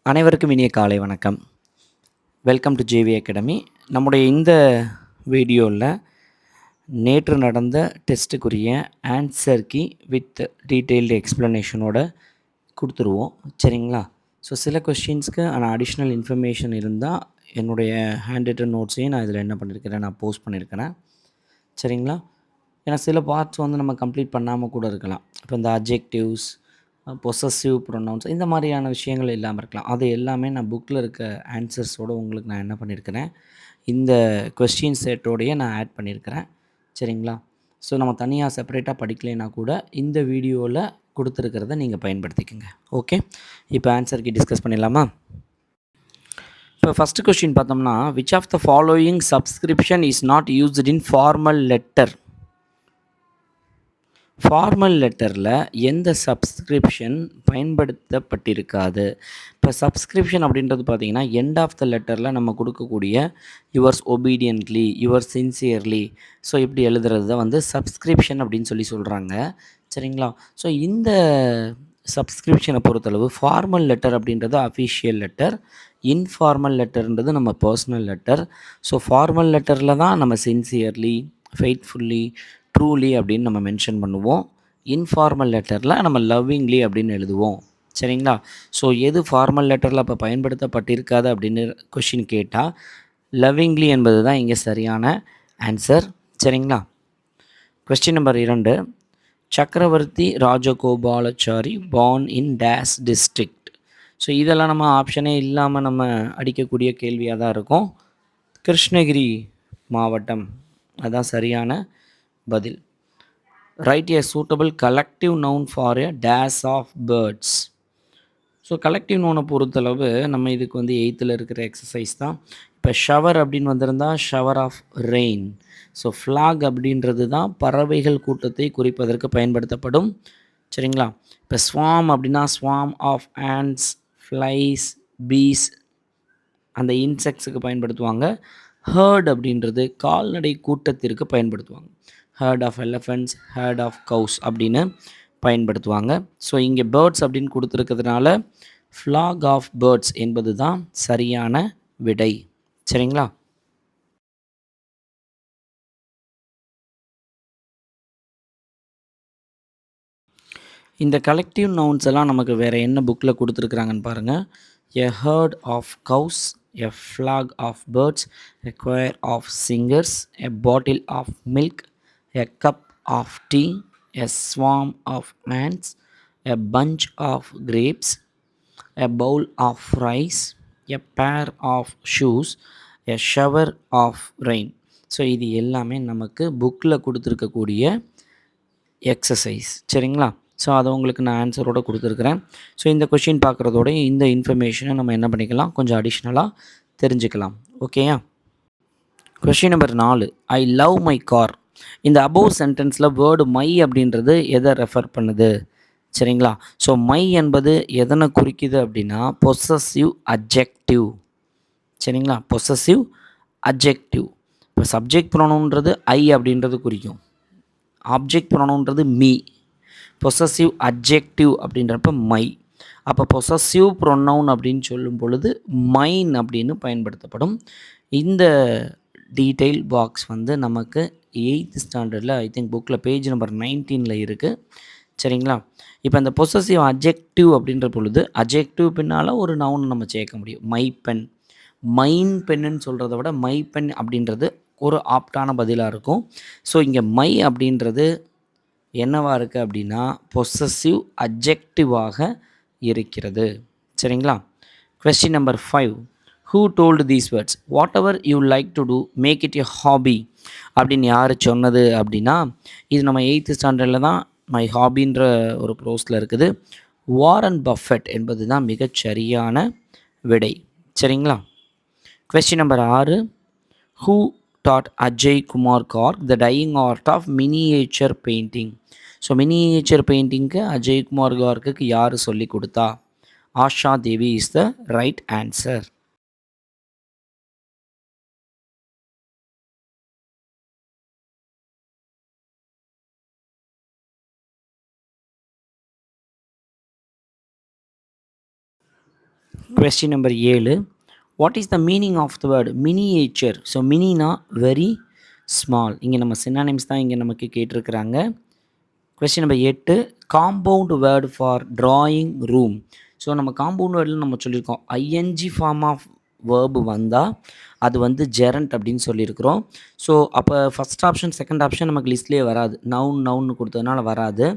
அனைவருக்கும் இனிய காலை வணக்கம். Welcome to JV academy. நம்முடைய இந்த வீடியோவில் நேற்று நடந்த டெஸ்ட்டுக்குரிய ஆன்சர் கீ வித் டீட்டெயில்டு எக்ஸ்ப்ளனேஷனோட கொடுத்துருவோம். சரிங்களா? ஸோ சில கொஸ்டின்ஸ்க்கு அடிஷ்னல் இன்ஃபர்மேஷன் இருந்தால் என்னுடைய ஹேண்ட் ரிட்டன் நோட்ஸையும் நான் இதில் என்ன பண்ணியிருக்கிறேன், நான் போஸ்ட் பண்ணியிருக்கிறேன். சரிங்களா? ஏன்னா சில பார்ட்ஸ் வந்து நம்ம கம்ப்ளீட் பண்ணாமல் கூட இருக்கலாம். இப்போ இந்த அட்ஜெக்டிவ்ஸ், பொசசிவ் ப்ரொனவுன்ஸ் இந்த மாதிரியான விஷயங்கள் இல்லாமல் இருக்கலாம். அது எல்லாமே நான் புக்கில் இருக்க ஆன்சர்ஸோடு உங்களுக்கு நான் என்ன பண்ணியிருக்கிறேன், இந்த கொஸ்டின் செட்டோடையே நான் ஆட் பண்ணியிருக்கிறேன். சரிங்களா? ஸோ நம்ம தனியாக செப்பரேட்டாக படிக்கலைன்னா கூட இந்த வீடியோவில் கொடுத்துருக்கிறத நீங்கள் பயன்படுத்திக்கோங்க. ஓகே, இப்போ ஆன்சருக்கு டிஸ்கஸ் பண்ணிடலாமா? இப்போ ஃபஸ்ட்டு கொஸ்டின் பார்த்தோம்னா, which of the following subscription is not used in formal letter? Formal லெட்டரில் எந்த சப்ஸ்கிரிப்ஷன் பயன்படுத்தப்பட்டிருக்காது? இப்போ சப்ஸ்கிரிப்ஷன் அப்படின்றது பார்த்திங்கன்னா எண்ட் ஆஃப் த லெட்டரில் நம்ம கொடுக்கக்கூடிய yours obediently, yours sincerely, so இப்படி எழுதுறது தான் வந்து சப்ஸ்கிரிப்ஷன் அப்படின்னு சொல்கிறாங்க. சரிங்களா? ஸோ இந்த சப்ஸ்கிரிப்ஷனை பொறுத்தளவு ஃபார்மல் லெட்டர் அப்படின்றது அஃபிஷியல் லெட்டர், இன்ஃபார்மல் லெட்டர்ன்றது நம்ம பர்சனல் லெட்டர். ஸோ ஃபார்மல் லெட்டரில் தான் நம்ம சின்சியர்லி, ஃபெய்த்ஃபுல்லி, ட்ரூலி அப்படின்னு நம்ம மென்ஷன் பண்ணுவோம். இன்ஃபார்மல் லெட்டரில் நம்ம லவ்விங்லி அப்படின்னு எழுதுவோம். சரிங்களா? ஸோ எது ஃபார்மல் லெட்டரில் அப்போ பயன்படுத்தப்பட்டிருக்காது அப்படின்னு கொஷின் கேட்டால் லவ்விங்லி என்பது தான் இங்கே சரியான ஆன்சர். சரிங்களா? கொஸ்டின் நம்பர் 2, சக்கரவர்த்தி Rajagopalachari born in days district. So இதெல்லாம் நம்ம ஆப்ஷனே இல்லாமல் நம்ம அடிக்கக்கூடிய கேள்வியாக தான் இருக்கும். கிருஷ்ணகிரி மாவட்டம் அதுதான் சரியான பதில். Right a suitable collective noun for a days of birds. So collective நவுனை பொறுத்தளவு நம்ம இதுக்கு வந்து 8th இருக்கிற எக்ஸசைஸ் தான். இப்போ ஷவர் அப்படின்னு வந்திருந்தால் shower of rain. So flock அப்படின்றது தான் பறவைகள் கூட்டத்தை குறிப்பதற்கு பயன்படுத்தப்படும். சரிங்களா? இப்போ ஸ்வாம் அப்படின்னா swarm of ants, flies, bees அந்த இன்செக்ட்ஸுக்கு பயன்படுத்துவாங்க. ஹர்ட் அப்படின்றது கால்நடை கூட்டத்திற்கு பயன்படுத்துவாங்க. Herd of elephants, herd of cows அப்படின்னு பயன்படுத்துவாங்க. ஸோ இங்கே பேர்ட்ஸ் அப்படின்னு கொடுத்துருக்கிறதுனால ஃப்ளாக் ஆஃப் பேர்ட்ஸ் என்பது தான் சரியான விடை. சரிங்களா? இந்த கலெக்டிவ் நவுன்ஸ் எல்லாம் நமக்கு வேறு என்ன புக்கில் கொடுத்துருக்குறாங்கன்னு பாருங்கள். A herd of cows, a flock of birds, a choir of singers, a bottle of milk, a cup of tea, a swarm of ants, a bunch of grapes, a bowl of rice, a pair of shoes, a shower of rain. So இது எல்லாமே நமக்கு புக்கில் கொடுத்துருக்கக்கூடிய exercise. சரிங்களா? So அதை உங்களுக்கு நான் ஆன்சரோடு கொடுத்துருக்குறேன். ஸோ இந்த கொஷின் பார்க்குறதோட இந்த இன்ஃபர்மேஷனை நம்ம என்ன பண்ணிக்கலாம், கொஞ்சம் அடிஷ்னலாக தெரிஞ்சுக்கலாம். ஓகேயா? Question number 4, I love my car. இந்த அபோவ் சென்டென்ஸில் வேர்டு மை அப்படின்றது எதை ரெஃபர் பண்ணுது? சரிங்களா? ஸோ மை என்பது எதனை குறிக்குது அப்படின்னா பொசசிவ் அட்ஜெக்டிவ். சரிங்களா? Possessive adjective. இப்போ சப்ஜெக்ட் ப்ரொனவுன்றது ஐ அப்படின்றது குறிக்கும். ஆப்ஜெக்ட் ப்ரொனவுன்றது மீ. பொசசிவ் அட்ஜெக்டிவ் அப்படின்றப்ப மை. அப்போ பொசசிவ் ப்ரொனவுன் அப்படின்னு சொல்லும் பொழுது மைன் அப்படின்னு பயன்படுத்தப்படும். இந்த டீட்டெயில் பாக்ஸ் வந்து நமக்கு 8th ஸ்டாண்டர்டில் ஐ திங்க் புக்கில் பேஜ் நம்பர் 19 இருக்குது. சரிங்களா? இப்போ அந்த பொசசிவ் அட்ஜெக்டிவ் அப்படின்ற பொழுது அட்ஜெக்டிவ் பின்னால் ஒரு நவுன் நம்ம சேர்க்க முடியும். மை பென், மைன் பென்னுன்னு சொல்கிறத விட மை பென் அப்படின்றது ஒரு ஆப்டான பதிலாக இருக்கும். ஸோ இங்கே மை அப்படின்றது என்னவாக இருக்குது அப்படின்னா பொசசிவ் அட்ஜெக்டிவாக இருக்கிறது. சரிங்களா? Question number 5, who told these words? Whatever you like to do make it a hobby அப்படின்னு யார் சொன்னது அப்படின்னா இது நம்ம 8th ஸ்டாண்டர்டில் தான் மை ஹாபின்ற ஒரு ப்ரோஸில் இருக்குது. வாரன் பஃபெட் என்பது தான் மிகச்சரியான விடை. சரிங்களா? Question number 6, who taught Ajay Kumar Garg the dying art of miniature painting? So miniature பெயிண்டிங்க்கு அஜய் குமார் கார்க்குக்கு யார் சொல்லி கொடுத்தா? Asha Devi is the right answer. Question number 7. What is the meaning of the word miniature? So மினினா வெரி ஸ்மால். இங்கே நம்ம சினானிம்ஸ் தான் இங்கே நமக்கு கேட்டிருக்கிறாங்க. Question number 8. Compound word for drawing room. So நம்ம காம்பவுண்ட் வேர்டில் நம்ம சொல்லியிருக்கோம் ஐஎன்ஜி ஃபார்ம் ஆஃப் வேர்பு வந்தால் அது வந்து ஜெரண்ட் அப்படின்னு சொல்லியிருக்கிறோம். ஸோ அப்போ ஃபஸ்ட் ஆப்ஷன் செகண்ட் ஆப்ஷன் நமக்கு லிஸ்ட்லேயே வராது. நவுன்னு கொடுத்ததுனால வராது.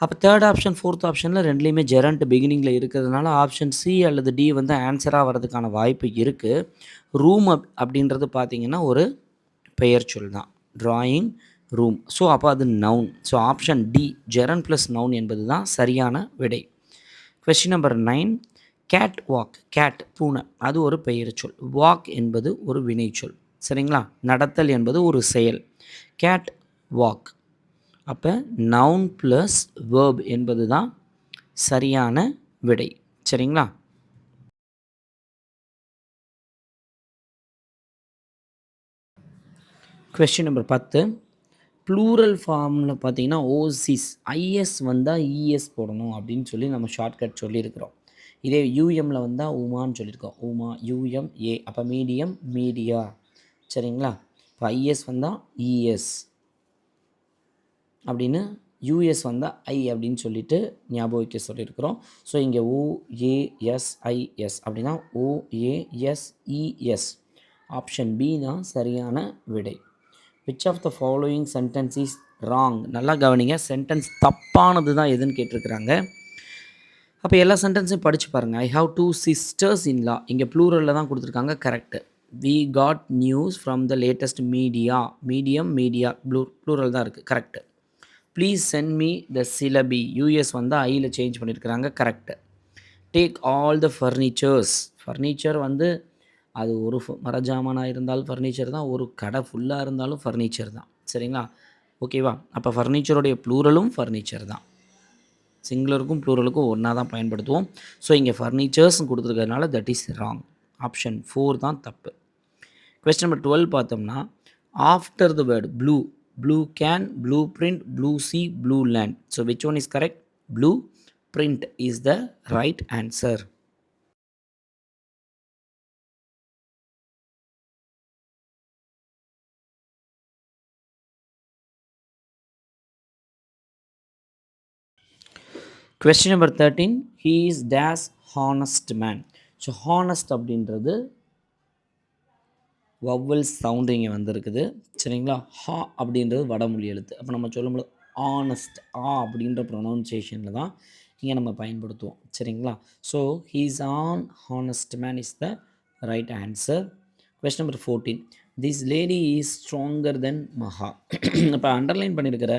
அப்போ தேர்ட் ஆப்ஷன் ஃபோர்த் ஆப்ஷனில் ரெண்டுலேயுமே ஜெரண்ட் பிகினிங்கில் இருக்கிறதுனால ஆப்ஷன் சி அல்லது டி வந்து ஆன்சராக வர்றதுக்கான வாய்ப்பு இருக்குது. ரூம் அப்படின்றது பார்த்திங்கன்னா ஒரு பெயர் சொல் தான். Drawing room. ஸோ அப்போ அது noun. So option D gerund plus noun என்பது தான் சரியான விடை. Question number 9. Cat walk. Cat பூனை, அது ஒரு பெயர் சொல். வாக் என்பது ஒரு வினைச்சொல். சரிங்களா? நடத்தல் என்பது ஒரு செயல். Cat walk. அப்போ நவுன் ப்ளஸ் வேர்ப் என்பது தான் சரியான விடை. சரிங்களா? Question number 10. ப்ளூரல் ஃபார்மில் பார்த்தீங்கன்னா ஓசிஸ் ஐஎஸ் வந்தால் இஎஸ் போடணும் அப்படின்னு சொல்லி நம்ம ஷார்ட்கட் சொல்லியிருக்கிறோம். இதே யூஎம்மில் வந்தால் உமான்னு சொல்லியிருக்கோம். உமா யூஎம்ஏ. அப்போ மீடியம் மீடியா. சரிங்களா? இப்போ ஐஎஸ் வந்தால் இஎஸ் அப்படின்னு, யூஎஸ் வந்தால் ஐ அப்படின்னு சொல்லிட்டு ஞாபகம் வைக்க சொல்லியிருக்கிறோம். ஸோ இங்கே ஓஏஎஸ்ஐஎஸ் அப்படின்னா ஓஏஎஸ்இஎஸ். ஆப்ஷன் பி தான் சரியான விடை. Which of the following sentence is wrong. நல்லா கவனிங்க, சென்டென்ஸ் தப்பானது தான் எதுன்னு கேட்டிருக்கிறாங்க. அப்போ எல்லா சென்டென்ஸையும் படித்து பாருங்கள். I have 2 sisters in law. இங்கே ப்ளூரலில் தான் கொடுத்துருக்காங்க. Correct. We got news from the latest media. Media plural தான் இருக்குது. Correct. Please send me the syllabi. U S வந்து ஐயில் சேஞ்ச் பண்ணியிருக்கிறாங்க. Correct. Take all the furnitures. Furniture வந்து அது ஒரு மரஜாமானாக இருந்தாலும் ஃபர்னிச்சர் தான், ஒரு கடை ஃபுல்லாக இருந்தாலும் ஃபர்னிச்சர் தான். சரிங்களா? ஓகேவா? அப்போ ஃபர்னிச்சருடைய ப்ளூரலும் ஃபர்னிச்சர் தான். சிங்குலருக்கும் ப்ளூரலுக்கும் ஒன்றா தான் பயன்படுத்துவோம். ஸோ இங்கே ஃபர்னிச்சர்ஸ்னு கொடுத்துருக்கிறதுனால தட் இஸ் ராங். ஆப்ஷன் 4 தான் தப்பு. கொஸ்டின் நம்பர் 12 பார்த்தோம்னா after the word blue, blue can, blue print, blue C, blue land. So which one is correct? Blue print is the right answer. Question number 13. He is days honest man. So honest அப்படின்றது vowel sound இங்கே வந்திருக்குது. சரிங்களா? ஹா அப்படின்றது வடமொழி எழுத்து. அப்போ நம்ம சொல்லும்போது ஆனஸ்ட் அப்படின்ற ப்ரொனவுன்சியேஷனில் தான் இங்கே நம்ம பயன்படுத்துவோம். சரிங்களா? So he's an honest man is the right answer. Question number 14. This lady is stronger than Maha. இப்போ அண்டர்லைன் பண்ணியிருக்கிற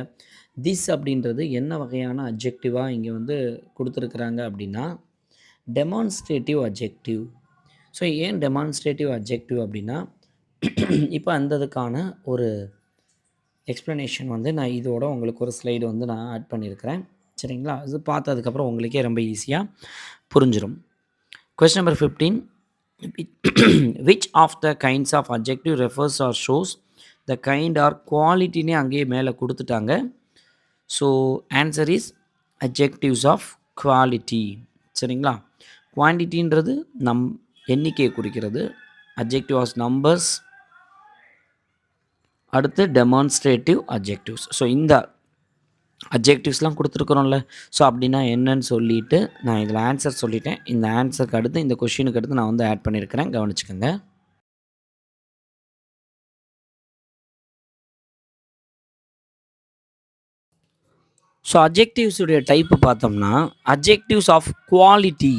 திஸ் அப்படின்றது என்ன வகையான அட்ஜெக்டிவாக இங்கே வந்து கொடுத்துருக்குறாங்க அப்படின்னா டெமான்ஸ்ட்ரேட்டிவ் அட்ஜெக்டிவ். ஸோ ஏன் டெமான்ஸ்ட்ரேட்டிவ் அட்ஜெக்டிவ் அப்படின்னா இப்போ அந்ததுக்கான ஒரு எக்ஸ்ப்ளனேஷன் வந்து நான் இதோட உங்களுக்கு ஒரு ஸ்லைடு வந்து நான் ஆட் பண்ணியிருக்கிறேன். சரிங்களா? இது பார்த்ததுக்கப்புறம் உங்களுக்கே ரொம்ப ஈஸியாக புரிஞ்சிடும். Question number 15. Which of the kinds of adjective refers or shows the kind or குவாலிட்டினே அங்கேயே மேலே கொடுத்துட்டாங்க. So answer is adjectives of quality. சரிங்களா? குவான்டிட்டின்றது எண்ணிக்கையை குறிக்கிறது. Adjective of numbers. அடுத்து டெமான்ஸ்ட்ரேட்டிவ் அட்ஜெக்டிவ்ஸ். ஸோ இந்த அட்ஜெக்டிவ்ஸ்லாம் கொடுத்துருக்குறோம்ல. ஸோ அப்படின்னா என்னன்னு சொல்லிவிட்டு நான் இதில் ஆன்சர் சொல்லிட்டேன். இந்த ஆன்சருக்கு அடுத்து இந்த கொஷினுக்கு அடுத்து நான் வந்து ஆட் பண்ணியிருக்கிறேன். கவனிச்சுக்கோங்க. ஸோ அட்ஜெக்டிவ்ஸுடைய டைப்பு பார்த்தோம்னா adjectives of quality.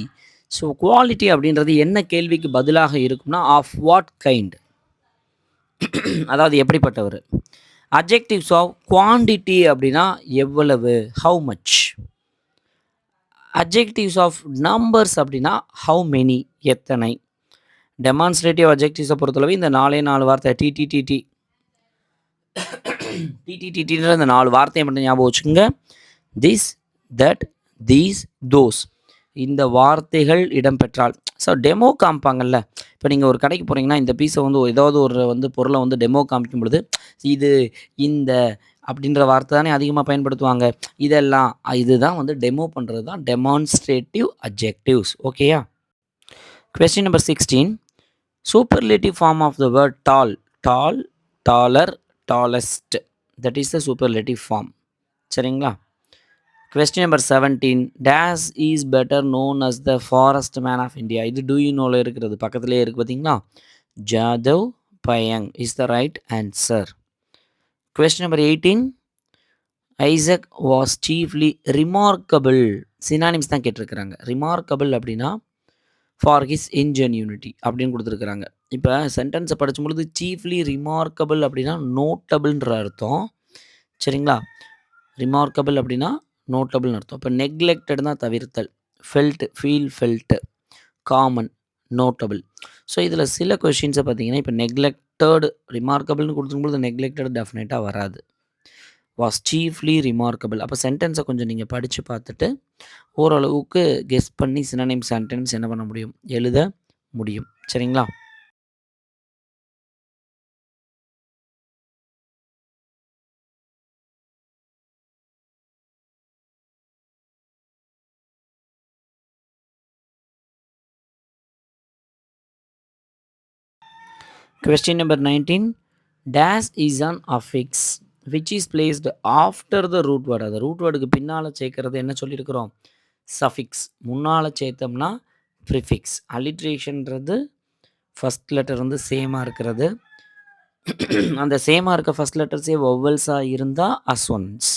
So quality அப்படின்றது என்ன கேள்விக்கு பதிலாக இருக்கும்னா ஆஃப் வாட் கைண்ட், அதாவது எப்படிப்பட்டவர். அட்ஜெக்டிவ்ஸ் ஆஃப் குவான்டிட்டி அப்படின்னா எவ்வளவு, how much. Adjectives of numbers அப்படின்னா ஹவு மெனி, எத்தனை. டெமான்ஸ்ட்ரேட்டிவ் அட்ஜெக்டிவ்ஸை பொறுத்தளவு இந்த 4 வார்த்தை டிடிடிடி டிடிடின்ற இந்த 4 வார்த்தையை மட்டும் ஞாபகம் வச்சுக்கோங்க. This, that, these, those. இந்த வார்த்தைகள் இடம்பெற்றால். So demo காமிப்பாங்கல்ல. இப்போ நீங்கள் ஒரு கடைக்கு போகிறீங்கன்னா இந்த பீஸை வந்து ஏதாவது ஒரு வந்து பொருளை வந்து டெமோ காமிக்கும் பொழுது இது, இந்த அப்படின்ற வார்த்தை தானே அதிகமாக பயன்படுத்துவாங்க. இதெல்லாம் இதுதான் வந்து டெமோ பண்ணுறது தான் டெமான்ஸ்ட்ரேட்டிவ் அட்ஜெக்டிவ்ஸ். ஓகேயா? Question number 16. Superlative form of the word tall. Tall, taller, tallest. That is the superlative form. சரிங்களா? Question number 17. Dash is better known as the forest man of India. இது do you knowல இருக்கிறது பக்கத்திலே இருக்கு பார்த்தீங்களா? Jadav Payeng is the right answer. Question number 18. Isaac was chiefly remarkable. Synonyms தான் கேட்டிருக்கிறாங்க. remarkable அப்படின்னா ஃபார் ஹிஸ் இன்ஜென்யூனிட்டி அப்படின்னு கொடுத்துருக்குறாங்க. இப்போ சென்டென்ஸை படிக்கும் பொழுது சீஃப்லி ரிமார்க்கபிள் அப்படின்னா நோட்டபிள்ன்ற அர்த்தம். சரிங்களா? ரிமார்க்கபிள் அப்படின்னா நோட்டபிள்னு அர்த்தம். இப்போ நெக்லெக்டட் தான் தவிர்த்தல், ஃபெல்ட்டு, காமன், நோட்டபிள். ஸோ இதில் சில கொஷின்ஸை பார்த்தீங்கன்னா இப்போ நெக்லெக்டட் ரிமார்க்கபிள்னு கொடுத்துருக்கும்போது நெக்லெக்டட் டெஃபினட்டாக வராது. Was chiefly remarkable. அப்போ சென்டென்ஸை கொஞ்சம் நீங்கள் படித்து பார்த்துட்டு ஓரளவுக்கு கெஸ் பண்ணி சினோனிம் சென்டென்ஸ் என்ன பண்ண முடியும், எழுத முடியும். சரிங்களா? Question number 19. Dash is an affix which is placed after the root word. அது ரூட் வேர்டுக்கு பின்னால் சேர்க்கறது என்ன சொல்லியிருக்கிறோம்? சஃபிக்ஸ். முன்னால் சேர்த்தோம்னா ப்ரிஃபிக்ஸ். அலிட்ரேஷன்றது ஃபஸ்ட் லெட்டர் வந்து சேமாக இருக்கிறது. அந்த சேமாக இருக்க ஃபஸ்ட் லெட்டர்ஸே வொவல்ஸாக இருந்தால் அஸ்வன்ஸ்.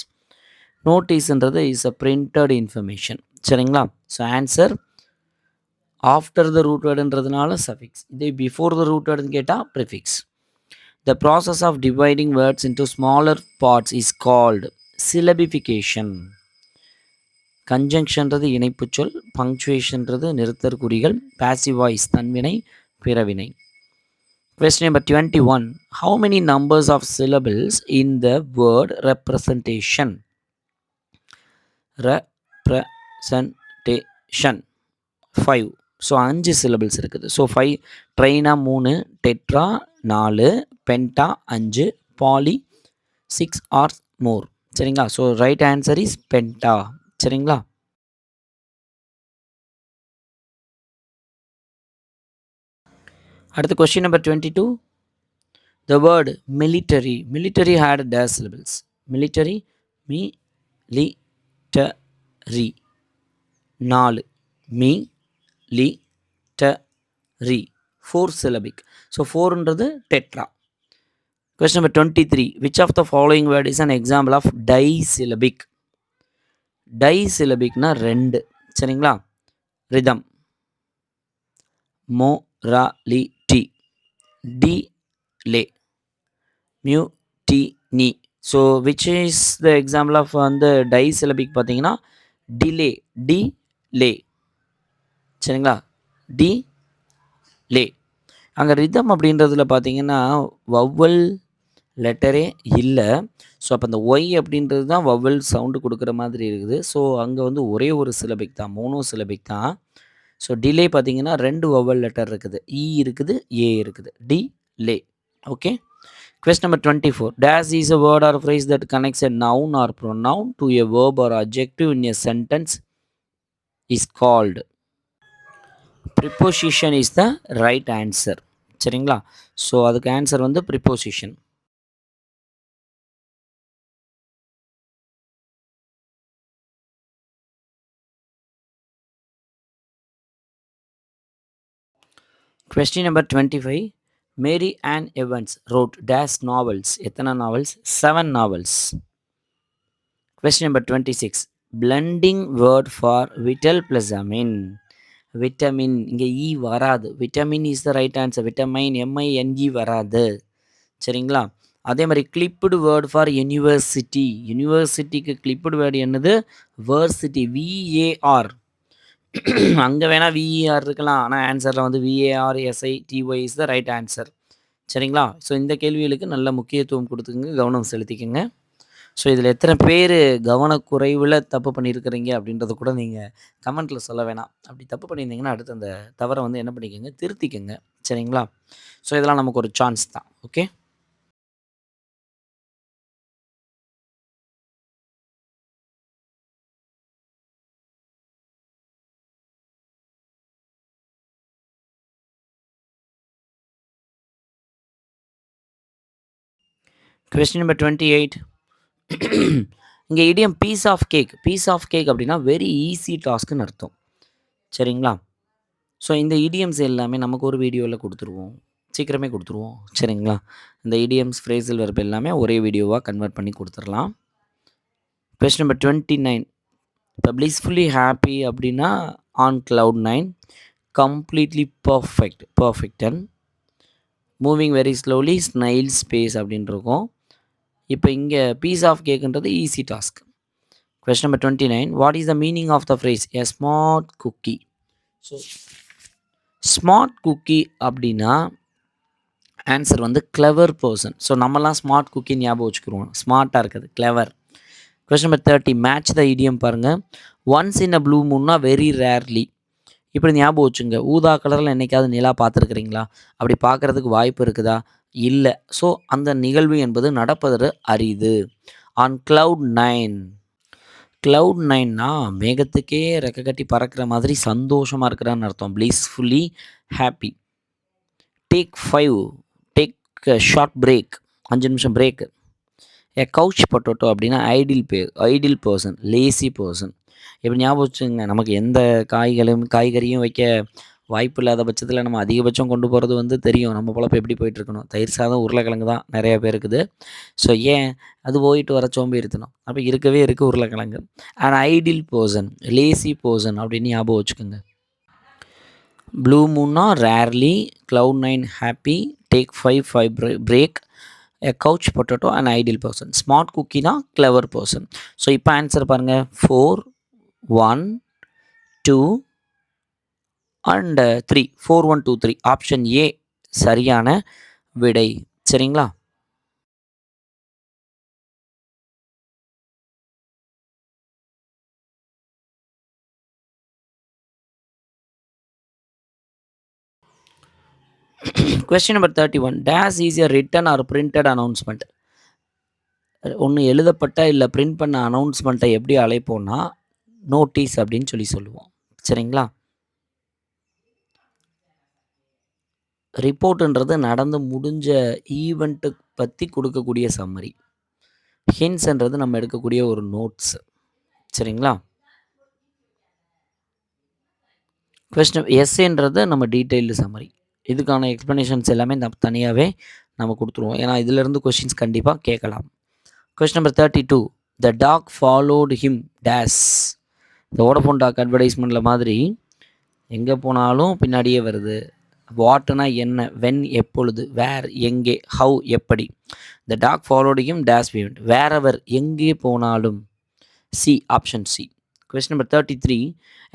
நோட்டீஸ்ன்றது இஸ் அ பிரிண்டட் இன்ஃபர்மேஷன். சரிங்களா? So answer after the root வேர்டுன்றதுனால சஃபிக்ஸ். இதே பிஃபோர் த ரூட் வேர்டுன்னு கேட்டால் prefix. The process of dividing words into smaller parts is called syllabification. கன்ஜங்ஷன்றது இணைப்புச் சொல், பங்க்சுவேஷன்றது நிறுத்தற் குறிகள், பாசிவ் வாய்ஸ் தன்வினை, பிறவினை. Question number 21. How many numbers of syllables in the word representation? Representation 5. So 5 syllables இருக்குது. So 5 ட்ரெயினா 3, tetra 4, penta 5, poly 6 or more. சரிங்களா? So right answer is penta. சரிங்களா? அடுத்து question number 22. The word military. Military had dash syllables. Military, mi-li-ta-ri 4, mi-li-ta-ri 4 syllabic. So 4ன்றது tetra. Question number 23. Which of the following word is an example of disyllabic? Disyllabicனா 2. சரிங்களா? rhythm, morality, delay, mutiny. So which is the example of the disyllabic பார்த்தீங்கன்னா delay. சரிங்களா? delay. அங்கே rhythm அப்படின்றதுல பார்த்தீங்கன்னா vowel லெட்டரே இல்லை. So அப்போ அந்த ஒய் அப்படின்றது தான் வவ்வல் சவுண்டு கொடுக்குற மாதிரி இருக்குது. ஸோ அங்கே வந்து ஒரே ஒரு சிலபிக் தான், மோனோ சிலபிக் தான். ஸோ டிலே பார்த்தீங்கன்னா 2 வவ்வல் லெட்டர் இருக்குது, இ இருக்குது, ஏ இருக்குது, delay. Okay. Question number 24. Dash is a word or phrase that connects a noun or pronoun to a verb or adjective in a sentence is called. Preposition is the right answer. சரிங்களா? So அதுக்கு answer வந்து preposition. Question number 25. Mary Ann Evans wrote dash novels. எத்தனை novels? 7 novels. Question number 26. Blending word for vital plus amine. Vitamin இங்கே இ வராது. Vitamin is the right answer. Vitamine M I N E வராது. சரிங்களா? அதே மாதிரி கிளிப்புடு வேர்டு ஃபார் யூனிவர்சிட்டி. யூனிவர்சிட்டிக்கு கிளிப்புடு வேர்டு என்னது? Varsity, V A R. அங்கே வேணால் விஇஆர் இருக்கலாம், ஆனால் ஆன்சரில் வந்து V A R S I T Y is the right answer. சரிங்களா? ஸோ இந்த கேள்விகளுக்கு நல்ல முக்கியத்துவம் கொடுத்துங்க, கவனம் செலுத்திக்கங்க. ஸோ இதில் எத்தனை பேர் கவனக்குறைவில் தப்பு பண்ணியிருக்கிறீங்க அப்படின்றத கூட நீங்கள் கமெண்ட்டில் சொல்ல வேணாம். அப்படி தப்பு பண்ணியிருந்தீங்கன்னா அடுத்து அந்த தவறை வந்து என்ன பண்ணிக்கோங்க, திருத்திக்கங்க. சரிங்களா? ஸோ இதெல்லாம் நமக்கு ஒரு சான்ஸ் தான். ஓகே. Question number 28. இங்கே idiom piece of cake. Piece of cake அப்படின்னா வெரி ஈஸி டாஸ்க்குன்னு அர்த்தம். சரிங்களா? ஸோ இந்த இடியம்ஸ் எல்லாமே நமக்கு ஒரு வீடியோவில் கொடுத்துருவோம். சீக்கிரமே கொடுத்துருவோம். சரிங்களா? இந்த இடியம்ஸ், ஃப்ரேசல் வெர்ப் எல்லாமே ஒரே வீடியோவாக கன்வெர்ட் பண்ணி கொடுத்துடலாம். Question number 29. இப்போ blissfully ஹாப்பி அப்படின்னா on cloud 9, completely perfection, moving very slowly, snail space அப்படின்னு இருக்கும். இப்போ இங்கே பீஸ் ஆஃப் கேக்குன்றது easy task. Question number 29. What is the meaning of the phrase a smart cookie? So smart cookie அப்படின்னா answer வந்து clever person. So நம்மலாம் smart cookie ஞாபகம் வச்சுக்கிறோம். ஸ்மார்ட்டாக இருக்குது, clever. Question number 30. Match the idiom பாருங்கள். Once in a blue மூன்னா very rarely. இப்படி ஞாபகம் வச்சுங்க. ஊதா கலரில் என்றைக்காவது நிலா பார்த்துருக்குறீங்களா? அப்படி பார்க்குறதுக்கு வாய்ப்பு இருக்குதா? இல்லை. ஸோ அந்த நிகழ்வு என்பது நடப்பது அரிது. On cloud 9. cloud 9னா மேகத்துக்கே ரெக்க கட்டி பறக்கிற மாதிரி சந்தோஷமாக இருக்கிறான்னு அர்த்தம். blissfully happy. Take 5. Take short break. 5 நிமிஷம் பிரேக். ஏ கவுச் பொட்டோட்டோ அப்படின்னா ஐடில் பர்சன், லேசி பர்சன். இப்படி ஞாபகம் வச்சுங்க. நமக்கு எந்த காய்கறியும் வைக்க வாய்ப்பு இல்லாத பட்சத்தில் நம்ம அதிகபட்சம் கொண்டு போகிறது வந்து தெரியும் நம்ம பொழப்பு எப்படி போயிட்டுருக்கணும். தயிர் சாதம், உருளைக்கிழங்கு தான் நிறைய பேருக்குது. ஸோ ஏன் அது போயிட்டு வர சோம்பேறித்தனம். அப்போ இருக்கவே இருக்குது உருளைக்கிழங்கு. And idle person, lazy person அப்படின்னு ஞாபகம் வச்சுக்கோங்க. ப்ளூ மூன்னா rarely, cloud 9 happy, take 5 break, a couch potato and ideal person. Smart குக்கினா கிளவர் பர்சன். ஸோ இப்போ ஆன்சர் பாருங்கள். 4, 1, 2 அண்ட் 3. 4, 1, 2, 3. ஆப்ஷன் ஏ சரியான விடை. சரிங்களா? Question number 31. This is a written or printed announcement? ஒன்று எழுதப்பட்ட இல்லை பிரிண்ட் பண்ண அனௌன்ஸ்மெண்ட்டை எப்படி அழைப்போம்னா நோட்டீஸ் அப்படின்னு சொல்லுவோம். சரிங்களா? ரிப்போர்ட்டுன்றது நடந்து முடிஞ்ச ஈவெண்ட்டு பற்றி கொடுக்கக்கூடிய சம்மரி. ஹின்ஸ்ன்றது நம்ம எடுக்கக்கூடிய ஒரு நோட்ஸ். சரிங்களா? கொஸ்டின் எஸ்ஏன்றது நம்ம டீட்டெயில்டு சம்மரி. இதுக்கான எக்ஸ்ப்ளனேஷன்ஸ் எல்லாமே தனியாகவே நம்ம கொடுத்துருவோம். ஏன்னா இதிலேருந்து கொஸ்டின்ஸ் கண்டிப்பாக கேட்கலாம். Question number 32. த டாக் ஃபாலோடு ஹிம் டேஸ். இந்த வோடஃபோன் டாக் அட்வர்டைஸ்மெண்ட்டில் மாதிரி எங்கே போனாலும் பின்னாடியே வருது. வாட்னா என்ன, வென் எப்பொழுது, வேர் எங்கே, ஹவு எப்படி. The dog followed him days we went. Wherever எங்கே போனாலும். C, option C. Question number 33.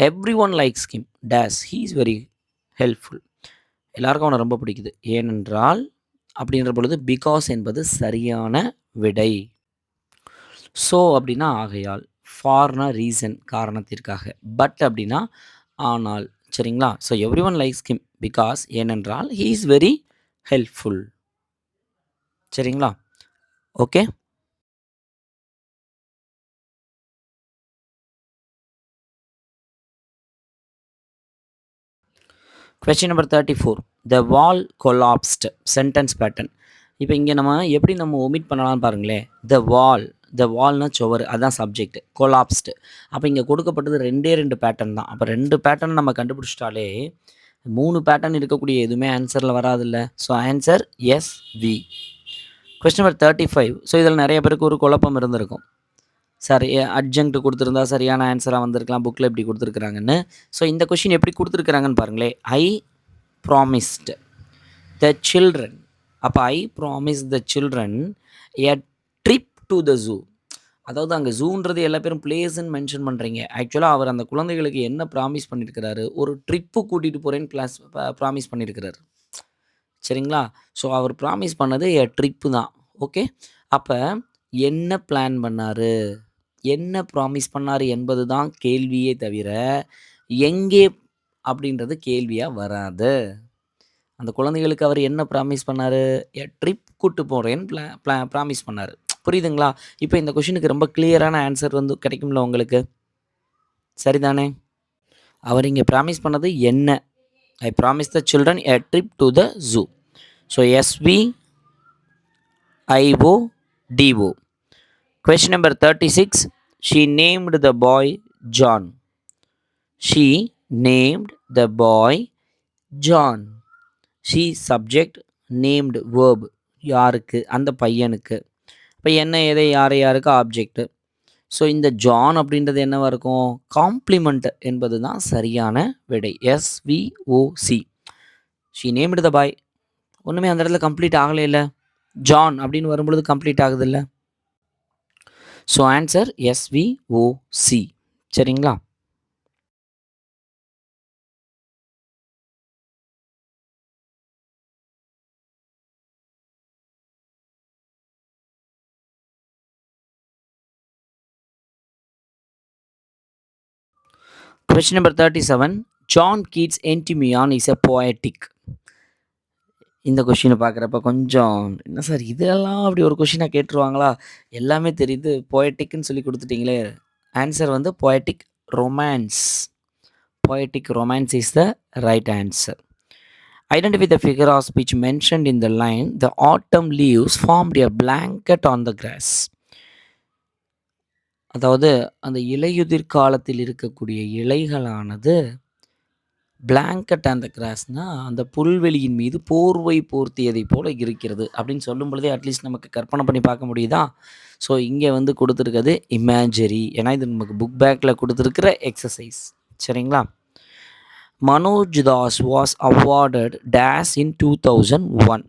Every one likes him days, he is very helpful. எல்லாருக்கும் அவனை ரொம்ப பிடிக்குது. ஏனென்றால் அப்படின்ற பொழுது பிகாஸ் என்பது சரியான விடை. ஸோ அப்படின்னா ஆகையால், ஃபார்னா ரீசன் காரணத்திற்காக, பட் அப்படின்னா ஆனால். சரிங்களா? So every one likes him because ஏனென்றால் ஹீ இஸ் வெரி ஹெல்ப்ஃபுல். சரிங்களா? ஓகே. Question number 34. த வால் கொலாப்ஸ்ட். Sentence pattern. இப்போ இங்கே நம்ம ஒமிட் பண்ணலாம்னு பாருங்களேன். த வால்னா சுவர், அதுதான் சப்ஜெக்ட். கொலாப்ஸ்டு. அப்போ இங்கே கொடுக்கப்பட்டது 2 பேட்டர்ன் தான். அப்போ 2 பேட்டர்ன் நம்ம கண்டுபிடிச்சிட்டாலே 3 பேட்டர்ன் இருக்கக்கூடிய எதுவுமே ஆன்சரில் வராதில்ல. So answer is B. Question number 35. So இதில் நிறைய பேருக்கு ஒரு குழப்பம் இருந்திருக்கும். சார் அட்ஜங்க்ட் கொடுத்துருந்தா சரியான ஆன்சராக வந்திருக்கலாம், புக்கில் எப்படி கொடுத்துருக்குறாங்கன்னு. ஸோ இந்த கொஷின் எப்படி கொடுத்துருக்குறாங்கன்னு பாருங்களேன். I promised the children. அப்போ I promise the children a trip to the zoo. அதாவது அங்கே ஜூன்றது எல்லா பேரும் பிளேஸ்ன்னு மென்ஷன் பண்ணுறீங்க. ஆக்சுவலாக அவர் அந்த குழந்தைகளுக்கு என்ன ப்ராமிஸ் பண்ணியிருக்கிறாரு, ஒரு ட்ரிப்பு கூட்டிகிட்டு போகிறேன்னு ப்ராமிஸ் பண்ணியிருக்கிறாரு. சரிங்களா? ஸோ அவர் ப்ராமிஸ் பண்ணது எ ட்ரிப்பு தான். ஓகே. அப்போ என்ன பிளான் பண்ணார், என்ன ப்ராமிஸ் பண்ணார் என்பது தான் கேள்வியே தவிர எங்கே அப்படின்றது கேள்வியாக வராது. அந்த குழந்தைகளுக்கு அவர் என்ன ப்ராமிஸ் பண்ணார், எ ட்ரிப் கூட்டு போகிறேன்னு ப்ராமிஸ் பண்ணார். புரியுதுங்களா? இப்போ இந்த கொஷினுக்கு ரொம்ப கிளியரான ஆன்சர் வந்து கிடைக்கும்ல உங்களுக்கு. சரிதானே? அவர் இங்கே ப்ராமிஸ் பண்ணது என்ன? I promise the children a trip to the zoo. So SV IO DO. Question number 36. She named the boy John. She named the boy John. She subject, named verb. யாருக்கு? அந்த பையனுக்கு. இப்போ என்ன எதை யாரை யாருக்கு ஆப்ஜெக்ட். ஸோ இந்த John அப்படின்றது என்னவா இருக்கும்? காம்ப்ளிமெண்ட் என்பது தான் சரியான விடை. SVOC. ஷீ நேம்டு த பாய். ஒன்றுமே அந்த இடத்துல கம்ப்ளீட் ஆகலை இல்லை, ஜான் அப்படின்னு வரும்பொழுது கம்ப்ளீட் ஆகுது இல்லை. So answer SVOC. சரிங்களா? Question number 37. John Keats' Endymion is a poetic. இந்த கொஷினை பார்க்குறப்ப கொஞ்சம் என்ன சார் இதெல்லாம் அப்படி ஒரு கொஷினாக கேட்டுருவாங்களா? எல்லாமே தெரியுது, போயட்டிக்னு சொல்லி கொடுத்துட்டீங்களே. ஆன்சர் வந்து poetic romance. Poetic romance is the right answer. Identify the figure of speech mentioned in the line, the autumn leaves formed a blanket on the grass. அதாவது அந்த இலையுதிர் காலத்தில் இருக்கக்கூடிய இலைகளானது பிளாங்கெட் அந்த கிராஸ்னா அந்த புல்வெளியின் மீது போர்வை போர்த்தியதை போல இருக்கிறது அப்படின்னு சொல்லும் பொழுதே அட்லீஸ்ட் நமக்கு கற்பனை பண்ணி பார்க்க முடியுதா? ஸோ இங்கே வந்து கொடுத்துருக்கிறது இமேஜரி, ஏன்னா இது நமக்கு புக் பேக்கில் கொடுத்துருக்கிற எக்ஸசைஸ். சரிங்களா? Manoj Das was awarded this in 2001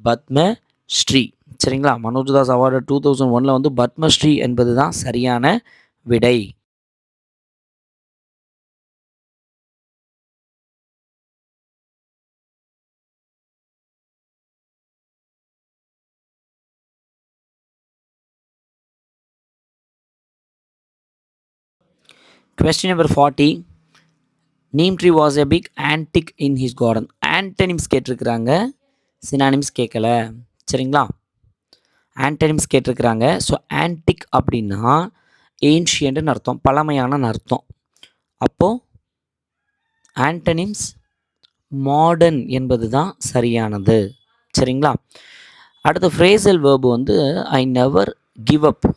Padma Shri. சரிங்களா? மனோஜ் தாஸ் அவார்டட் 2001 வந்து பத்மஸ்ரீ என்பது தான் சரியான விடை. Question number 40. Neemtree was a big antic in his garden. Antonyms கேட்டிருக்கிறாங்க, சினானிம்ஸ் கேட்கல. சரிங்களா? ஆன்டனிம்ஸ் கேட்டிருக்கிறாங்க. ஸோ ஆன்டிக் அப்படின்னா ஏன்ஷியன்ட்னு அர்த்தம், பழமையான அர்த்தம். அப்போது ஆன்டனிம்ஸ் மாடர்ன் என்பது தான் சரியானது. சரிங்களா? அடுத்த ஃப்ரேசல் வேர்பு வந்து I never give up.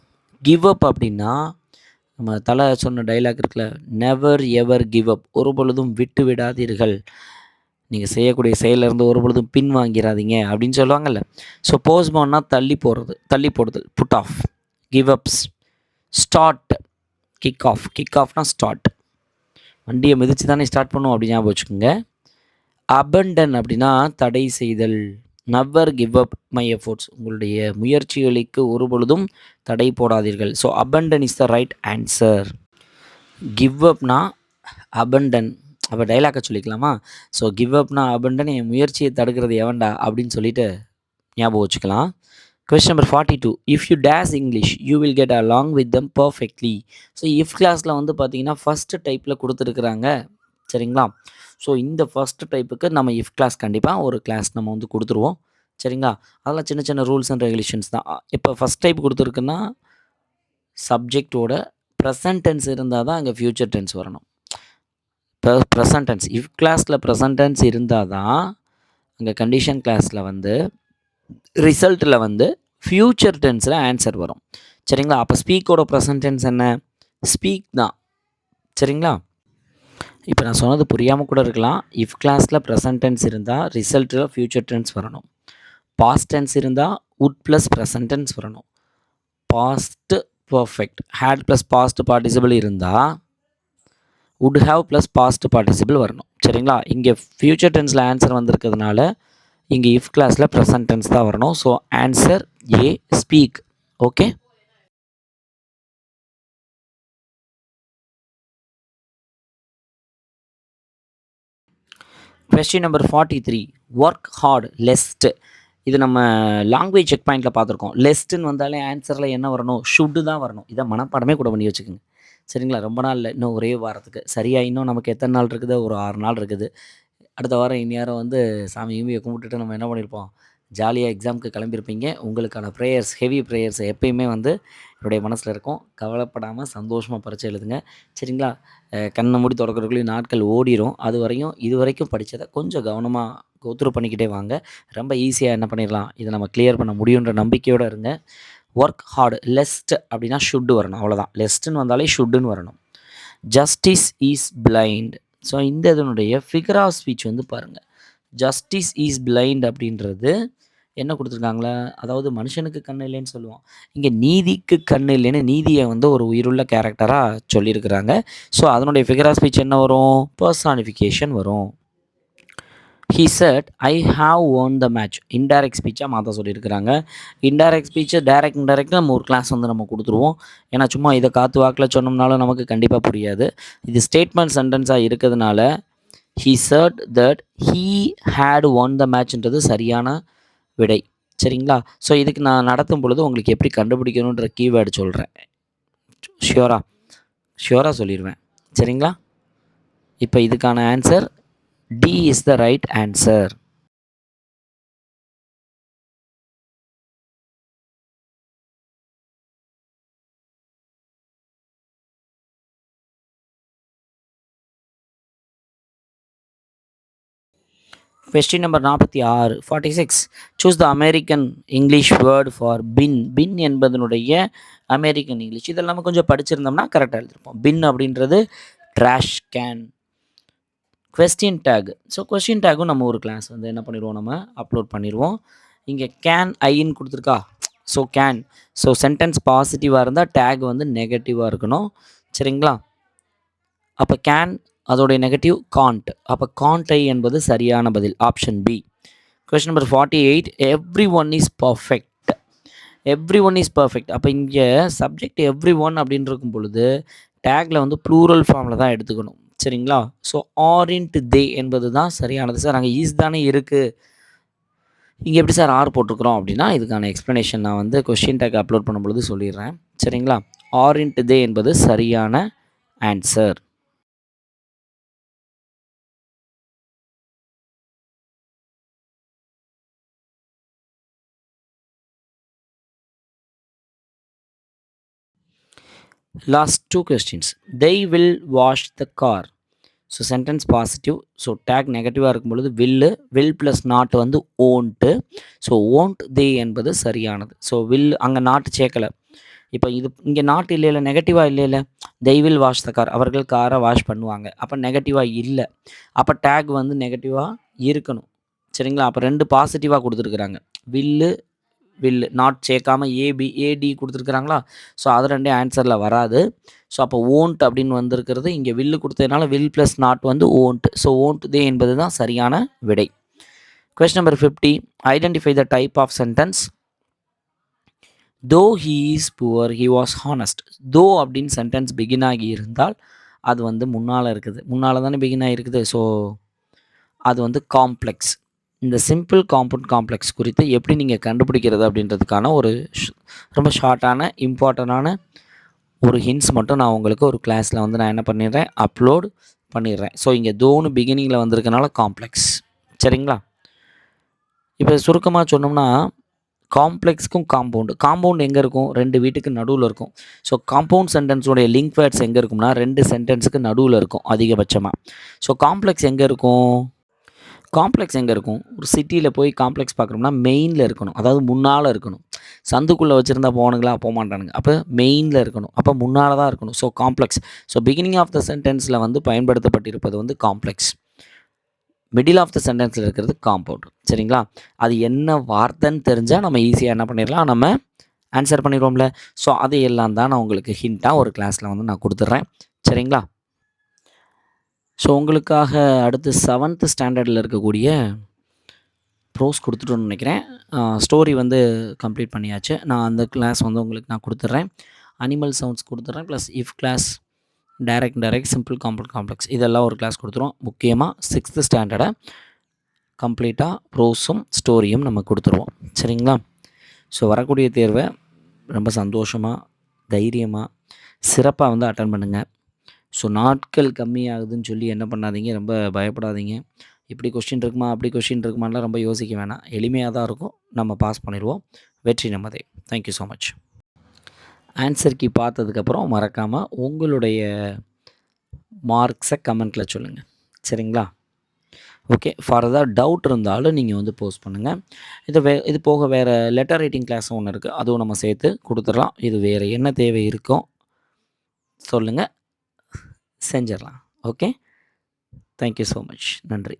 Give up அப்படின்னா நம்ம தலை சொன்ன டைலாக் இருக்குல்ல, நெவர் எவர் கிவ் அப், ஒரு பொழுதும் விட்டு விடாதீர்கள், நீங்கள் செய்யக்கூடிய செயலிருந்து ஒரு பொழுதும் பின் வாங்கிறாதீங்க அப்படின்னு சொல்லுவாங்கல்ல. ஸோ போஸ்ட்போன்னா தள்ளி போடுதல், put off. Give ups. Start, kick off. Kick ஆஃப்னா ஸ்டார்ட், வண்டியை மிதித்து தானே ஸ்டார்ட் பண்ணுவோம் அப்படி ஞாபகம் வச்சுக்கோங்க. அபண்டன் அப்படின்னா தடை செய்தல். Never give up my efforts, உங்களுடைய முயற்சிகளுக்கு ஒரு பொழுதும் தடை போடாதீர்கள். So abandon is the right answer. Give அப்னா அபண்டன். அப்போ டைலாக்கை சொல்லிக்கலாமா? ஸோ கிவ் அப்னா அபண்டன், என் முயற்சியை தடுக்கிறது எவன்டா அப்படின்னு சொல்லிட்டு ஞாபகம் வச்சுக்கலாம். Question number 42. If you dash English, you will get along with them perfectly. So if கிளாஸில் வந்து பார்த்தீங்கன்னா ஃபஸ்ட்டு டைப்பில் கொடுத்துருக்குறாங்க. சரிங்களா? ஸோ இந்த ஃபஸ்ட்டு டைப்புக்கு நம்ம இஃப் கிளாஸ் கண்டிப்பாக ஒரு கிளாஸ் நம்ம வந்து கொடுத்துருவோம். சரிங்களா? அதெல்லாம் சின்ன சின்ன ரூல்ஸ் அண்ட் ரெகுலேஷன்ஸ் தான். இப்போ ஃபஸ்ட் டைப் கொடுத்துருக்குன்னா சப்ஜெக்டோட ப்ரெசன்ட் டென்ஸ் இருந்தால் தான் அங்கே ஃப்யூச்சர் டென்ஸ் வரணும். ப்ரெசன்ட் டென்ஸ் இஃப் கிளாஸில் ப்ரெசன்ட் டென்ஸ் இருந்தால் தான் அங்கே கண்டிஷன் கிளாஸில் வந்து ரிசல்ட்டில் வந்து ஃப்யூச்சர் டென்ஸில் ஆன்சர் வரும். சரிங்களா? அப்போ ஸ்பீக்கோட ப்ரெசன்ட் டென்ஸ் என்ன? ஸ்பீக் தான். சரிங்களா? இப்போ நான் சொன்னது புரியாமல் கூட இருக்கலாம். இஃப் கிளாஸில் ப்ரெசன்ட் டென்ஸ் இருந்தால் ரிசல்ட்டில் ஃப்யூச்சர் டென்ஸ் வரணும். பாஸ்ட் டென்ஸ் இருந்தால் வுட் ப்ளஸ் ப்ரெசன்ட் டென்ஸ் வரணும். Past perfect had plus past participle இருந்தால் would have plus past participle வரணும். சரிங்களா? இங்கே ஃப்யூச்சர் டென்ஸில் ஆன்சர் வந்திருக்கிறதுனால இங்கே இஃப் கிளாஸில் ப்ரெசன்ட் டென்ஸ் தான் வரணும். So answer A, speak. Okay. Question number 43. Work hard lest. இது நம்ம லாங்குவேஜ் செக் பாயிண்டில் பார்த்துருக்கோம். லெஸ்ட்டுன்னு வந்தாலே ஆன்சரில் என்ன வரணும்? ஷுட்டு தான் வரணும். இதை மனப்பாடமே கூட பண்ணி வச்சுக்கோங்க. சரிங்களா? ரொம்ப நாள் இல்லை, இன்னும் ஒரே வாரத்துக்கு. சரியாக இன்னும் நமக்கு எத்தனை நாள் இருக்குது? ஒரு 6 நாள் இருக்குது. அடுத்த வாரம் இந்நேரம் வந்து சாமி கிமியை கும்பிட்டுட்டு நம்ம என்ன பண்ணியிருப்போம்? ஜாலியாக எக்ஸாமுக்கு கிளம்பியிருப்பீங்க. உங்களுக்கான ப்ரேயர்ஸ், ஹெவி ப்ரேயர்ஸ் எப்பயுமே வந்து என்னுடைய மனசில் இருக்கும். கவலைப்படாமல் சந்தோஷமாக பரிச்சை எழுதுங்க. சரிங்களா? கண்ணை மூடி திறக்கிறதுக்குள்ளேயும் நாட்கள் ஓடிடும். இது வரைக்கும் படித்ததை கொஞ்சம் கவனமாக கோத்ரூ பண்ணிக்கிட்டே வாங்க. ரொம்ப ஈஸியாக என்ன பண்ணிடலாம், இதை நம்ம கிளியர் பண்ண முடியுன்ற நம்பிக்கையோடு இருங்க. Work hard. லெஸ்ட் அப்படின்னா ஷுட்டு வரணும், அவ்வளோதான். லெஸ்ட்டுன்னு வந்தாலே ஷுட்டுன்னு வரணும். Justice is blind. ஸோ இந்த இதனுடைய ஃபிகர் ஆஃப் ஸ்பீச் வந்து பாருங்கள். ஜஸ்டிஸ் இஸ் பிளைண்ட் அப்படின்றது என்ன கொடுத்துருக்காங்களா, அதாவது மனுஷனுக்கு கண் இல்லைன்னு சொல்லுவோம், இங்கே நீதிக்கு கண் இல்லைன்னு நீதியை வந்து ஒரு உயிருள்ள கேரக்டராக சொல்லியிருக்கிறாங்க. ஸோ அதனுடைய ஃபிகர் ஆஃப் ஸ்பீச் என்ன வரும், பர்சானிஃபிகேஷன் வரும். He said I have won the match. Indirect ஸ்பீச்சாக மாற்ற சொல்லியிருக்கிறாங்க. இன்டைரக்ட் ஸ்பீச்சு டைரக்ட் இன்டைரக்ட் நம்ம ஒரு கிளாஸ் வந்து நம்ம கொடுத்துருவோம். ஏன்னா சும்மா இதை காற்று வாக்கில் சொன்னோம்னாலும் நமக்கு கண்டிப்பாக புரியாது. இது ஸ்டேட்மெண்ட் சென்டென்ஸாக இருக்கிறதுனால he said that he had won the மேட்ச்ன்றது சரியான விடை. சரிங்களா? ஸோ இதுக்கு நான் நடத்தும் பொழுது உங்களுக்கு எப்படி கண்டுபிடிக்கணுன்ற கீவேர்டு சொல்கிறேன். ஷியோராக சொல்லிடுவேன். சரிங்களா? இப்போ இதுக்கான answer D is the right answer. Question number 46. Choose the American English word for bin. Bin என்பதனுடைய அமெரிக்கன் இங்கிலீஷ். இதெல்லாம் நம்ம கொஞ்சம் படிச்சிருந்தோம்னா கரெக்டாக எழுதிருப்போம். பின் அப்படின்றது trash can. Question tag. So question டேக்கும் நம்ம ஒரு கிளாஸ் வந்து என்ன பண்ணிடுவோம், நம்ம அப்லோட் பண்ணிடுவோம். இங்கே கேன் ஐன்னு கொடுத்துருக்கா. So can. ஸோ சென்டென்ஸ் பாசிட்டிவாக இருந்தால் டேக் வந்து நெகட்டிவாக இருக்கணும். சரிங்களா? அப்போ கேன் அதோடைய நெகட்டிவ் காண்ட். அப்போ காண்ட் ஐ என்பது சரியான பதில், option B. Question number 48. Every one is perfect. Every one is perfect. அப்போ இங்கே சப்ஜெக்ட் எவ்ரி ஒன் அப்படின்னு இருக்கும் பொழுது டேக்கில் வந்து ப்ளூரல் ஃபார்மில் தான் எடுத்துக்கணும். சரிங்களா? ஸோ ஆரின்ட் தே என்பது தான் சரியானது. சார் அங்கே ஈஸ் தானே இருக்குது, இங்கே எப்படி சார் ஆர் போட்டிருக்கிறோம் அப்படின்னா, இதுக்கான எக்ஸ்ப்ளனேஷன் நான் வந்து கொஸ்டின் டேக் அப்லோட் பண்ணும்பொழுது சொல்லிடுறேன். சரிங்களா? ஆரின்ட் தே என்பது சரியான answer. Last two questions. They will wash the car. So sentence positive. So take நெகட்டிவாக இருக்கும் பொழுது வில் ப்ளஸ் நாட் வந்து ஓன்ட்டு. ஸோ ஓன்ட் தே என்பது சரியானது. ஸோ வில் அங்கே நாட்டு சேர்க்கலை. இப்போ இது இங்கே நாட் இல்லை, நெகட்டிவாக இல்லை. they will wash the car. அவர்கள் காரை வாஷ் பண்ணுவாங்க. அப்போ நெகட்டிவாக இல்லை. அப்போ டேக் வந்து நெகட்டிவாக இருக்கணும். சரிங்களா? அப்போ ரெண்டு பாசிட்டிவாக கொடுத்துருக்குறாங்க. வில் நாட் சேர்க்காம ஏடி கொடுத்துருக்குறாங்களா. ஸோ அது ரெண்டே ஆன்சரில் வராது. ஸோ அப்போ ஓன்ட் அப்படின்னு வந்திருக்கிறது, இங்கே வில்லு கொடுத்ததுனால வில் ப்ளஸ் நாட் வந்து ஓன்ட். ஸோ ஓன்ட் தே என்பது தான் சரியான விடை. Question number 50. Identify the type of sentence. Though he is poor he was honest. Though அப்படின்னு சென்டென்ஸ் பிகின் ஆகி இருந்தால் அது வந்து முன்னால் இருக்குது. முன்னால் தானே பிகின் ஆகிருக்குது. ஸோ அது வந்து காம்ப்ளெக்ஸ். இந்த சிம்பிள் காம்பவுண்ட் காம்ப்ளெக்ஸ் குறித்து எப்படி நீங்கள் கண்டுபிடிக்கிறது அப்படின்றதுக்கான ஒரு ரொம்ப ஷார்ட்டான இம்பார்ட்டண்டான ஒரு ஹிண்ட்ஸ் மட்டும் நான் உங்களுக்கு ஒரு கிளாஸில் வந்து நான் என்ன பண்ணிடுறேன், அப்லோட் பண்ணிடுறேன். ஸோ இங்கே தோனு பிகினிங்கில் வந்திருக்கனால காம்ப்ளெக்ஸ். சரிங்களா? இப்போ சுருக்கமாக சொன்னோம்னா காம்ப்ளெக்ஸ்க்கும் காம்பவுண்ட் எங்கே இருக்கும், ரெண்டு வீட்டுக்கு நடுவில் இருக்கும். ஸோ காம்பவுண்ட் சென்டென்ஸோடைய லிங்க் வேர்ட்ஸ் எங்கே இருக்கும்னா ரெண்டு சென்டென்ஸுக்கு நடுவில் இருக்கும் அதிகபட்சமாக. ஸோ காம்ப்ளெக்ஸ் எங்கே இருக்கும், ஒரு சிட்டியில் போய் காம்ப்ளெக்ஸ் பார்க்குறோம்னா மெயினில் இருக்கணும், அதாவது முன்னால் இருக்கணும். சந்துக்குள்ளே வச்சுருந்தா போகணுங்களா, போக மாட்டானுங்க. அப்போ மெயினில் இருக்கணும், அப்போ முன்னால் தான் இருக்கணும். So complex. So beginning of the சென்டென்ஸில் வந்து பயன்படுத்தப்பட்டிருப்பது வந்து காம்ப்ளெக்ஸ், மிடில் ஆஃப் த சென்டென்ஸில் இருக்கிறது காம்பவுண்ட். சரிங்களா? அது என்ன வார்த்தைன்னு தெரிஞ்சால் நம்ம ஈஸியாக என்ன பண்ணிடலாம், நம்ம ஆன்சர் பண்ணிடுவோம்ல. ஸோ அது எல்லாம் தான் நான் உங்களுக்கு ஹிண்ட்டாக ஒரு கிளாஸில் வந்து நான் கொடுத்துட்றேன். சரிங்களா? ஸோ உங்களுக்காக அடுத்து 7th ஸ்டாண்டர்டில் இருக்கக்கூடிய ப்ரோஸ் கொடுத்துட்டோன்னு நினைக்கிறேன். ஸ்டோரி வந்து கம்ப்ளீட் பண்ணியாச்சு. நான் அந்த கிளாஸ் வந்து உங்களுக்கு நான் கொடுத்துட்றேன். அனிமல் சவுண்ட்ஸ் கொடுத்துட்றேன். Plus if class, direct, simple, compound, complex இதெல்லாம் ஒரு கிளாஸ் கொடுத்துருவோம். முக்கியமாக 6th ஸ்டாண்டர்டை கம்ப்ளீட்டாக ப்ரோஸும் ஸ்டோரியும் நம்ம கொடுத்துருவோம். சரிங்களா? ஸோ வரக்கூடிய தேர்வை ரொம்ப சந்தோஷமாக, தைரியமாக, சிறப்பாக வந்து அட்டன் பண்ணுங்கள். ஸோ நாட்கள் கம்மியாகுதுன்னு சொல்லி என்ன பண்ணாதீங்க, ரொம்ப பயப்படாதீங்க. இப்படி கொஸ்டின் இருக்குமா, அப்படி கொஸ்டின் இருக்குமான்லாம் ரொம்ப யோசிக்க வேணாம். எளிமையாக தான் இருக்கும். நம்ம பாஸ் பண்ணிடுவோம். வெற்றி நம்மதே. Thank you so much. Answer key பார்த்ததுக்கப்புறம் மறக்காமல் உங்களுடைய மார்க்ஸை கமெண்ட்டில் சொல்லுங்கள். சரிங்களா? ஓகே. ஃபர்தர் டவுட் இருந்தாலும் நீங்கள் வந்து போஸ்ட் பண்ணுங்கள். இது போக வேறு லெட்டர் ரைட்டிங் கிளாஸும் ஒன்று இருக்குது. அதுவும் நம்ம சேர்த்து கொடுத்துடலாம். இது வேறு என்ன தேவை இருக்கோ சொல்லுங்கள், செஞ்சிடலாம். Okay. Thank you so much. நன்றி.